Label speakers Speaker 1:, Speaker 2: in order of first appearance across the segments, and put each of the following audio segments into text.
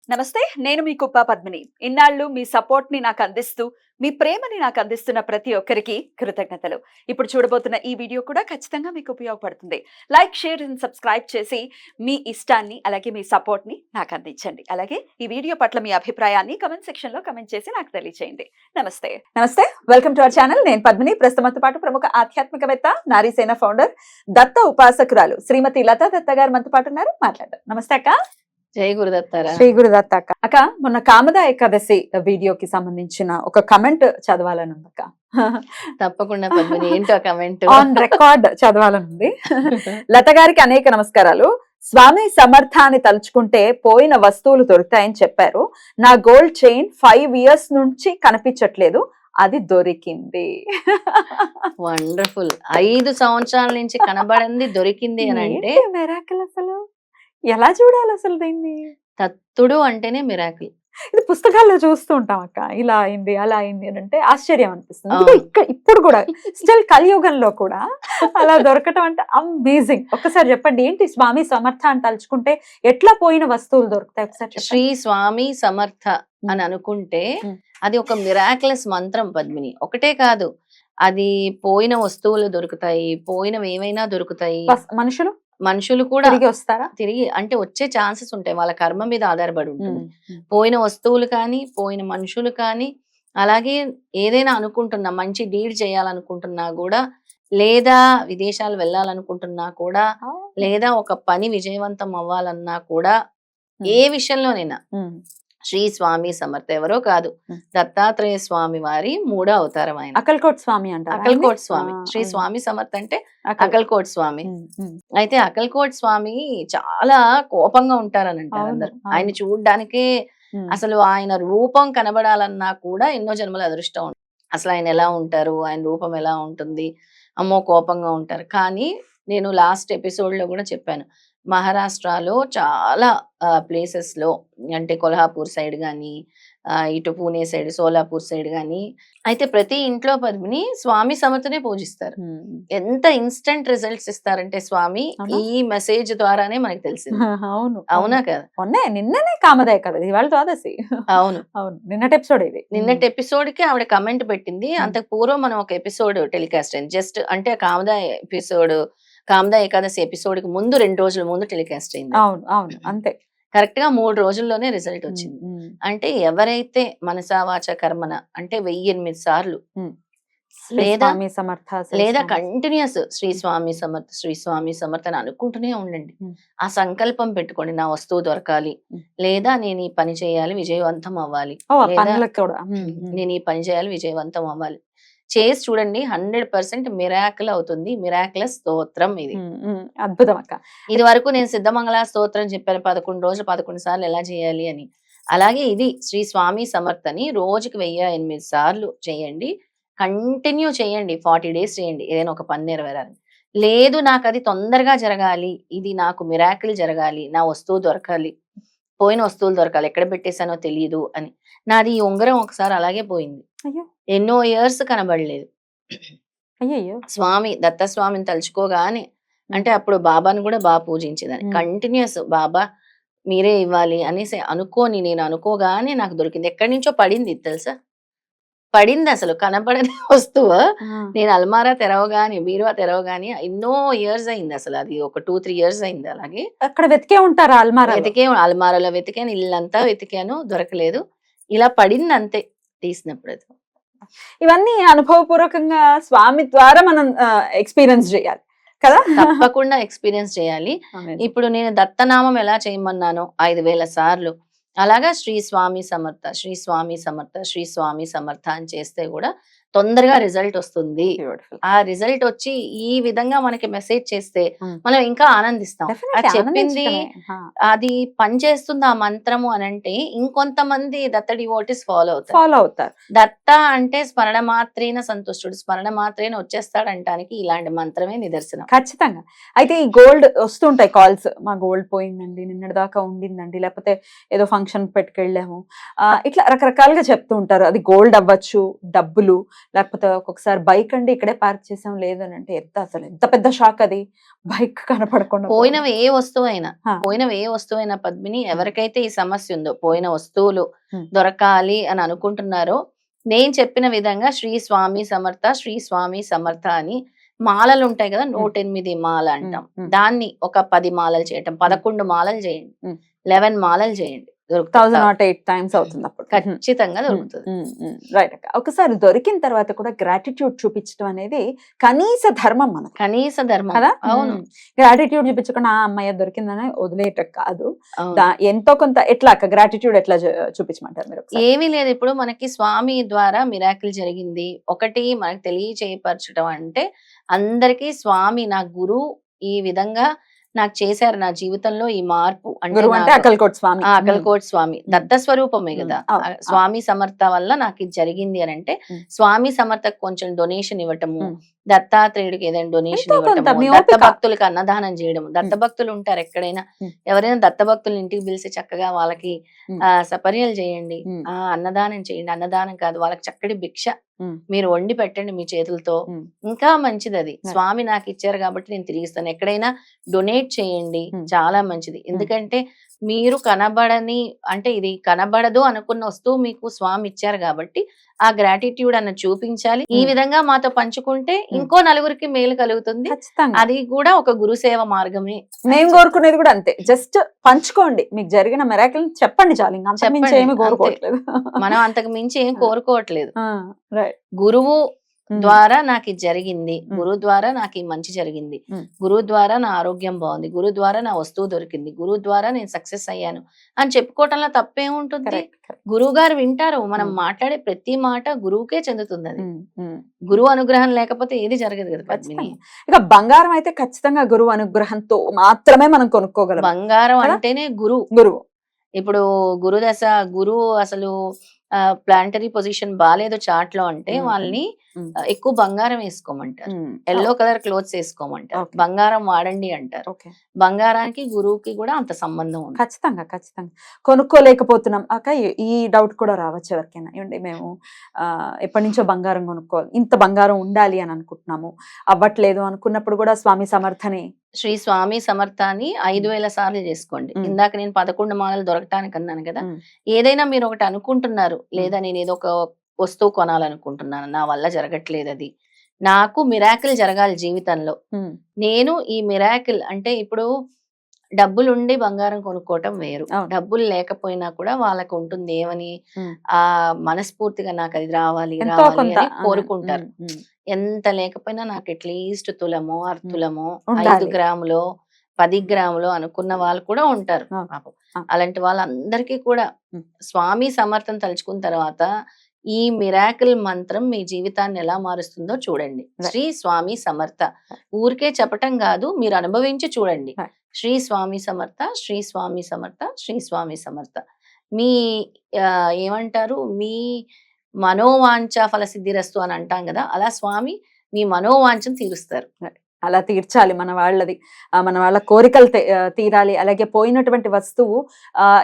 Speaker 1: నమస్తే, నేను మీ కుప్ప పద్మిని. ఇన్నాళ్ళు మీ సపోర్ట్‌ని నాకు అందిస్తూ, మీ ప్రేమని నాకు అందిస్తున్న ప్రతి ఒక్కరికి కృతజ్ఞతలు. ఇప్పుడు చూడబోతున్న ఈ వీడియో కూడా ఖచ్చితంగా మీకు ఉపయోగపడుతుంది. లైక్, షేర్ అండ్ సబ్స్క్రైబ్ చేసి మీ ఇష్టాన్ని అలాగే మీ సపోర్ట్‌ని నాకు అందించండి. అలాగే ఈ వీడియో పట్ల మీ అభిప్రాయాన్ని కామెంట్ సెక్షన్‌లో కామెంట్ చేసి నాకు తెలియజేయండి. నమస్తే. నమస్తే. Welcome to our channel. నేను పద్మిని. ప్రస్తుతంతో పాటు ప్రముఖ ఆధ్యాత్మికవేత్త, నారీసేన ఫౌండర్, దత్త ఉపాసకురాలు శ్రీమతి లతా దత్త గారు మనతో పాటు ఉన్నారు. మాట్లాడదాం. నమస్తే అక్క.
Speaker 2: జై గురుదత్తారా.
Speaker 1: శ్రీ గురుదత్త అక్క. అక్క, మొన్న కామద ఏకాదశి వీడియోకి సంబంధించిన ఒక కమెంట్ చదవాలని ఉంది అక్క.
Speaker 2: తప్పకుండా పద్మిని, ఏంటో కమెంట్
Speaker 1: ఆన్ రికార్డ్ చదవాలనుంది. లత గారికి అనేక నమస్కారాలు. స్వామి సమర్థాన్ని తలుచుకుంటే పోయిన వస్తువులు దొరుకుతాయని చెప్పారు. నా గోల్డ్ చైన్ 5 years నుంచి కనిపించట్లేదు, అది దొరికింది.
Speaker 2: వండర్ఫుల్. 5 సంవత్సరాల నుంచి కనబడింది దొరికింది అని అంటే
Speaker 1: మిరాకిల్. అసలు ఎలా చూడాలి అసలు దీన్ని?
Speaker 2: తత్తుడు అంటేనే మిరాకిల్.
Speaker 1: ఇది పుస్తకాల్లో చూస్తూ ఉంటాం అక్క, ఇలా అయింది అలా అయింది అని అంటే ఆశ్చర్యం అనిపిస్తుంది. ఇప్పుడు కూడా స్టిల్ కలియుగంలో కూడా అలా దొరకటం అంటే అమేజింగ్. ఒక్కసారి చెప్పండి, ఏంటి స్వామి సమర్థ అని తలుచుకుంటే ఎట్లా పోయిన వస్తువులు దొరుకుతాయి? ఒకసారి
Speaker 2: శ్రీ స్వామి సమర్థ అని అనుకుంటే అది ఒక మిరాకిలస్ మంత్రం పద్మిని. ఒకటే కాదు, అది పోయిన వస్తువులు దొరుకుతాయి, పోయినవి ఏమైనా దొరుకుతాయి. మనుషులు కూడా
Speaker 1: తిరిగి వస్తారా?
Speaker 2: తిరిగి అంటే వచ్చే ఛాన్సెస్ ఉంటాయి, వాళ్ళ కర్మ మీద ఆధారపడి ఉంటుంది. పోయిన వస్తువులు కానీ, పోయిన మనుషులు కానీ, అలాగే ఏదైనా అనుకుంటున్నా, మంచి డీడ్ చేయాలనుకుంటున్నా కూడా, లేదా విదేశాలు వెళ్ళాలనుకుంటున్నా కూడా, లేదా ఒక పని విజయవంతం అవ్వాలన్నా కూడా, ఏ విషయంలోనైనా శ్రీ స్వామి సమర్థ ఎవరో కాదు, దత్తాత్రేయ స్వామి వారి 3వ అవతారం ఆయన.
Speaker 1: అకల్కోట్ స్వామి అంటారు.
Speaker 2: అకల్కోట్ స్వామి. శ్రీ స్వామి సమర్థ అంటే అకల్కోట్ స్వామి. అయితే అకల్కోట్ స్వామి చాలా కోపంగా ఉంటారని అంటారు అందరు. ఆయన చూడ్డానికే అసలు ఆయన రూపం కనబడాలన్నా కూడా ఎన్నో జన్మల అదృష్టం ఉంటుంది. అసలు ఆయన ఎలా ఉంటారు, ఆయన రూపం ఎలా ఉంటుంది, అమ్మో కోపంగా ఉంటారు. కానీ నేను లాస్ట్ ఎపిసోడ్ లో కూడా చెప్పాను, మహారాష్ట్రలో చాలా ప్లేసెస్ లో, అంటే కొల్హాపూర్ సైడ్ గాని, ఇటు పూణే సైడ్, సోలాపూర్ సైడ్ గాని, అయితే ప్రతి ఇంట్లో పద్మిని స్వామి సమర్థనే పూజిస్తారు. ఎంత ఇన్స్టెంట్ రిజల్ట్స్ ఇస్తారంటే స్వామి, ఈ మెసేజ్ ద్వారానే మనకి తెలిసింది. అవునా కదా?
Speaker 1: నిన్ననే కామదే కదా, ఇవాళ ద్వాదశి.
Speaker 2: అవును
Speaker 1: అవును, నిన్నటి ఎపిసోడ్ ఇది.
Speaker 2: నిన్నటి ఎపిసోడ్ కి ఆవిడ కమెంట్ పెట్టింది. అంతకు పూర్వం మనం ఒక ఎపిసోడ్ టెలికాస్ట్ అయింది. జస్ట్ అంటే కామదా ఏకాదశి ఎపిసోడ్ కి ముందు 2 రోజుల ముందు టెలికాస్ట్ అయింది.
Speaker 1: అవును అవును, అంతే.
Speaker 2: కరెక్ట్ గా 3 రోజుల్లోనే రిజల్ట్ వచ్చింది. అంటే ఎవరైతే మనసా వాచ కర్మన అంటే 1008 సార్లు లేదా కంటిన్యూస్ శ్రీ స్వామి సమర్థ, శ్రీ స్వామి సమర్థ అని అనుకుంటూనే ఉండండి. ఆ సంకల్పం పెట్టుకోండి, నా వస్తువు దొరకాలి, లేదా నేను ఈ పని చేయాలి విజయవంతం అవ్వాలి, నేను ఈ పని చేయాలి విజయవంతం అవ్వాలి. చేసి చూడండి, 100% మిరాకిల్ అవుతుంది. మిరాకిలస్ స్తోత్రం ఇది.
Speaker 1: అద్భుతం అక్క.
Speaker 2: ఇది వరకు నేను సిద్ధమంగళ స్తోత్రం చెప్పాను, 11 రోజులు 11 సార్లు ఎలా చేయాలి అని. అలాగే ఇది శ్రీ స్వామి సమర్థని రోజుకి 1008 సార్లు చేయండి. కంటిన్యూ చేయండి, 40 days చేయండి. ఏదైనా ఒక పని నెరవేరాలి. లేదు నాకు అది తొందరగా జరగాలి, ఇది నాకు మిరాకిల్ జరగాలి, నా వస్తువు దొరకాలి, పోయిన వస్తువులు దొరకాలి, ఎక్కడ పెట్టేశానో తెలియదు అని. నాది ఈ ఉంగరం ఒకసారి అలాగే పోయింది. ఎన్నో ఇయర్స్ కనబడలేదు. స్వామి దత్తస్వామిని తలుచుకోగానే, అంటే అప్పుడు బాబాను కూడా బాగా పూజించేదాన్ని. కంటిన్యూస్ బాబా మీరే ఇవ్వాలి అనేసి నేను అనుకోగానే నాకు దొరికింది. ఎక్కడి నుంచో పడింది తెలుసా, పడింది. అసలు కనపడని వస్తువు. నేను అల్మారా తెరవగానే, బీరువా తెరవగానే ఎన్నో ఇయర్స్ అయింది. అసలు అది ఒక 2-3 years అయింది. అలాగే
Speaker 1: అక్కడ వెతికే ఉంటారు,
Speaker 2: అల్మారాలో వెతికాను, ఇల్లంతా వెతికాను, దొరకలేదు. ఇలా పడింది అంతే తీసినప్పుడు. అది
Speaker 1: ఇవన్నీ అనుభవపూర్వకంగా స్వామి ద్వారా మనం ఎక్స్పీరియన్స్ చేయాలి కదా.
Speaker 2: తప్పకుండా ఎక్స్పీరియన్స్ చేయాలి. ఇప్పుడు నేను దత్తనామం ఎలా చేయమన్నానో 5000 సార్లు, అలాగా శ్రీ స్వామి సమర్థ, శ్రీ స్వామి సమర్థ, శ్రీ స్వామి సమర్థ అని చేస్తే కూడా తొందరగా రిజల్ట్ వస్తుంది. ఆ రిజల్ట్ వచ్చి ఈ విధంగా మనకి మెసేజ్ చేస్తే మనం ఇంకా ఆనందిస్తాం. అది చెప్పింది అది పనిచేస్తుంది ఆ మంత్రము అని అంటే ఇంకొంతమంది దత్త డివోటీస్ ఫాలో అవుతారు. దత్త అంటే స్మరణ మాత్రేన సంతుష్టుడు, స్మరణ మాత్రేన వచ్చేస్తాడు అంటానికి ఇలాంటి మంత్రమే నిదర్శనం.
Speaker 1: ఖచ్చితంగా. అయితే ఈ గోల్డ్ వస్తుంటాయి కాల్స్, మా గోల్డ్ పోయిందండి, నిన్నటి దాకా ఉండిందండి, లేకపోతే ఏదో ఫంక్షన్ పెట్టుకెళ్ళాము, ఇట్లా రకరకాలుగా చెప్తూ ఉంటారు. అది గోల్డ్ అవ్వచ్చు, డబ్బులు, లేకపోతే ఒక్కొక్కసారి బైక్ అండి ఇక్కడే పార్క్ చేసాం లేదు అని అంటే అసలు ఎంత పెద్ద షాక్ అది, బైక్ కనపడకుండా
Speaker 2: పోయినవి ఏ వస్తువైనా
Speaker 1: ఆ.
Speaker 2: పోయినవి ఏ వస్తువైనా పద్మిని, ఎవరికైతే ఈ సమస్య ఉందో పోయిన వస్తువులు
Speaker 1: Hmm.
Speaker 2: దొరకాలి అని అనుకుంటున్నారో, నేను చెప్పిన విధంగా శ్రీ స్వామి సమర్థ, శ్రీ స్వామి సమర్థ అని మాలలు ఉంటాయి కదా, 108 మాల అంటాం. దాన్ని ఒక 10 మాలలు చేయటం, 11 మాలలు చేయండి, 11 మాలలు చేయండి,
Speaker 1: 1008 టైమ్స్ అవుతుంది అప్పుడు.
Speaker 2: ఖచ్చితంగా దొరుకుతుంది.
Speaker 1: రైట్ అక్క. ఒకసారి దొరికిన తర్వాత కూడా గ్రాటిట్యూడ్ చూపించడం అనేది కనీస ధర్మం మనకి
Speaker 2: కనీస ధర్మం
Speaker 1: కదా.
Speaker 2: అవును.
Speaker 1: గ్రాటిట్యూడ్ చూపించకుండా ఆ అమ్మాయి దొరికిందని వదిలేయటం కాదు,
Speaker 2: అవును.
Speaker 1: ఎంతో కొంత ఎట్లా అక్క గ్రాటిట్యూడ్ ఎట్లా చూపించమంటారు మీరు ఒకసారి?
Speaker 2: ఏమీ లేదు, ఇప్పుడు మనకి స్వామి ద్వారా మిరాకిల్ జరిగింది ఒకటి మనకి తెలియచేయపరచడం అంటే, అందరికీ స్వామి నా గురువు ఈ విధంగా నాకు చేశారు, నా జీవితంలో ఈ మార్పు అంటే
Speaker 1: గురువు అంటే
Speaker 2: నాకు-
Speaker 1: అక్కల్కోట్ స్వామి.
Speaker 2: అక్కలకోట్ స్వామి దత్త స్వరూపమే కదా.
Speaker 1: అవును.
Speaker 2: స్వామి సమర్థ వల్ల నాకు ఇది జరిగింది అని అంటే, స్వామి సమర్థకు కొంచెం డొనేషన్ ఇవ్వటము,
Speaker 1: ఉమ్.
Speaker 2: దత్తాత్రేయుడికి ఏదైనా డొనేషన్
Speaker 1: ఎంతో కొంత
Speaker 2: ఇవ్వటము,
Speaker 1: మీ
Speaker 2: దత్త
Speaker 1: ఓపిక.
Speaker 2: భక్తులకి అన్నదానం చేయడం. దత్త భక్తులు ఉంటారు ఎక్కడైనా,
Speaker 1: ఉమ్.
Speaker 2: ఎవరైనా దత్త భక్తులు ఇంటికి పిలిచి చక్కగా వాళ్ళకి
Speaker 1: ఉమ్.
Speaker 2: సపర్యలు చేయండి,
Speaker 1: ఉమ్.
Speaker 2: అన్నదానం చేయండి. అన్నదానం కాదు, వాళ్ళకి చక్కటి భిక్ష
Speaker 1: ఉమ్.
Speaker 2: మీరు వండి పెట్టండి మీ చేతులతో,
Speaker 1: ఉమ్.
Speaker 2: ఇంకా మంచిది అది. స్వామి నాకు ఇచ్చారు కాబట్టి నేను తిరిగిస్తాను. ఎక్కడైనా డొనేట్ చేయండి, చాలా మంచిది. ఎందుకంటే మీరు కనబడని అంటే ఇది కనబడదు అనుకున్న వస్తువు మీకు స్వామి ఇచ్చారు కాబట్టి ఆ గ్రాటిట్యూడ్ అన్న చూపించాలి. ఈ విధంగా మాతో పంచుకుంటే ఇంకో నలుగురికి మేలు కలుగుతుంది.
Speaker 1: ఖచ్చితంగా
Speaker 2: అది కూడా ఒక గురుసేవ మార్గమే.
Speaker 1: మేము కోరుకునేది కూడా అంతే, జస్ట్ పంచుకోండి, మీకు జరిగిన మెరాకిల్ చెప్పండి చాలు, ఇంకా అంతకు మించి
Speaker 2: చెప్పండి,
Speaker 1: ఏమీ
Speaker 2: అంతే.
Speaker 1: కోరుకోవట్లేదు.
Speaker 2: మనం అంతకు మించి ఏం కోరుకోవట్లేదు.
Speaker 1: రైట్.
Speaker 2: గురువు ద్వారా నాకు ఇది జరిగింది, గురువు ద్వారా నాకు ఈ మంచి జరిగింది,
Speaker 1: మ్మ్.
Speaker 2: గురువు ద్వారా నా ఆరోగ్యం బాగుంది, గురువు ద్వారా నా వస్తువు దొరికింది, గురువు ద్వారా నేను సక్సెస్ అయ్యాను అని చెప్పుకోవటంలో తప్పేముంటుంది. గురువు గారు వింటారు, మనం మాట్లాడే ప్రతి మాట గురువుకే చెందుతుంది. అది గురువు అనుగ్రహం లేకపోతే ఏది జరగదు కదా పద్మిని.
Speaker 1: ఇక బంగారం అయితే ఖచ్చితంగా గురువు అనుగ్రహంతో మాత్రమే మనం కొనుక్కోగలం.
Speaker 2: బంగారం
Speaker 1: కదా?
Speaker 2: అంటేనే గురువు.
Speaker 1: గురువు
Speaker 2: ఇప్పుడు గురుదశ గురువు అసలు ప్లాంటరీ పొజిషన్ బాగాలేదు చార్ట్ లో అంటే వాళ్ళని ఎక్కువ బంగారం వేసుకోమంటారు, ఎల్లో కలర్ క్లోత్స్ వేసుకోమంటారు,
Speaker 1: Okay.
Speaker 2: బంగారం వాడండి అంటారు.
Speaker 1: ఓకే.
Speaker 2: బంగారానికి గురువుకి కూడా అంత సంబంధం ఉంది.
Speaker 1: ఖచ్చితంగా ఖచ్చితంగా కొనుక్కోలేకపోతున్నాం అక్క. ఈ డౌట్ కూడా రావచ్చు ఎవరికైనా, ఏమండి మేము ఎప్పటి నుంచో బంగారం కొనుక్కోవాలి, ఇంత బంగారం ఉండాలి అని అనుకుంటున్నాము, అవ్వట్లేదు అనుకున్నప్పుడు కూడా స్వామి సమర్థనే
Speaker 2: శ్రీ స్వామి సమర్థాన్ని 5,000 సార్లు చేసుకోండి. ఇందాక నేను 11 మాలలు దొరకటానికి అన్నాను కదా. ఏదైనా మీరు ఒకటి అనుకుంటున్నారు, లేదా నేను ఏదో ఒక వస్తువు కొనాలనుకుంటున్నాను, నా వల్ల జరగట్లేదు, అది నాకు మిరాకిల్ జరగాలి జీవితంలో. నేను ఈ మిరాకిల్ అంటే ఇప్పుడు డబ్బులుండి బంగారం కొనుక్కోవటం వేరు, డబ్బులు లేకపోయినా కూడా వాళ్ళకు ఉంటుంది ఏమని, ఆ మనస్ఫూర్తిగా నాకు అది రావాలి రావాలి అని కోరుకుంటారు. ఎంత లేకపోయినా నాకు అట్లీస్ట్ తులమో అర్తులమో 5 గ్రాములో 10 గ్రాములో అనుకున్న వాళ్ళు కూడా ఉంటారు పాపం. అలాంటి వాళ్ళందరికీ కూడా స్వామి సమర్థం తలుచుకున్న తర్వాత ఈ మిరాకిల్ మంత్రం మీ జీవితాన్ని ఎలా మారుస్తుందో చూడండి. శ్రీ స్వామి సమర్థ ఊరికే చెప్పటం కాదు, మీరు అనుభవించి చూడండి. శ్రీ స్వామి సమర్థ, శ్రీ స్వామి సమర్థ, శ్రీ స్వామి సమర్థ. మీ ఏమంటారు, మీ మనోవాంఛ ఫలసిద్ధిరస్తు అని అంటాం కదా, అలా స్వామి మీ మనోవాంఛను తీరుస్తారు.
Speaker 1: అలా తీర్చాలి మన వాళ్ళది, మన వాళ్ళ కోరికలు తీరాలి. అలాగే పోయినటువంటి వస్తువు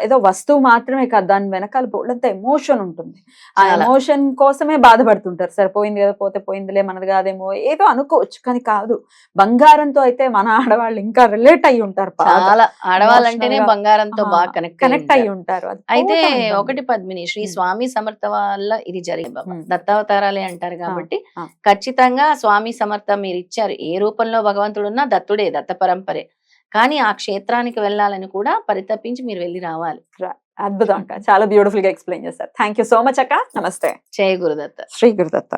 Speaker 1: ఏదో వస్తువు మాత్రమే కాదు, దాని వెనకాల బోల్డంత ఎమోషన్ ఉంటుంది. ఆ ఎమోషన్ కోసమే బాధపడుతుంటారు. సరే పోయింది కదా, పోతే పోయిందిలే, మనది కాదేమో ఏదో అనుకోవచ్చు, కానీ కాదు. బంగారంతో అయితే మన ఆడవాళ్ళు ఇంకా రిలేట్ అయ్యి ఉంటారు.
Speaker 2: చాలా ఆడవాళ్ళంటేనే బంగారంతో బాగా కనెక్ట్
Speaker 1: అయ్యి ఉంటారు.
Speaker 2: అయితే ఒకటి పద్మిని, శ్రీ స్వామి సమర్థ వల్ల ఇది జరిగింది. దత్తావతారాలే అంటారు కాబట్టి ఖచ్చితంగా స్వామి సమర్థ మీరు ఇచ్చారు. ఏ రూపంలో భగవంతుడు ఉన్నా దత్తుడే, దత్త పరంపరే. కానీ ఆ క్షేత్రానికి వెళ్ళాలని కూడా పరితపించి మీరు వెళ్ళి రావాలి.
Speaker 1: అద్భుతం అక్క, చాలా బ్యూటిఫుల్ గా ఎక్స్ప్లెయిన్ చేస్తారు. థ్యాంక్ యూ సో మచ్ అక్క. నమస్తే.
Speaker 2: జై గురుదత్త.
Speaker 1: శ్రీ గురుదత్త.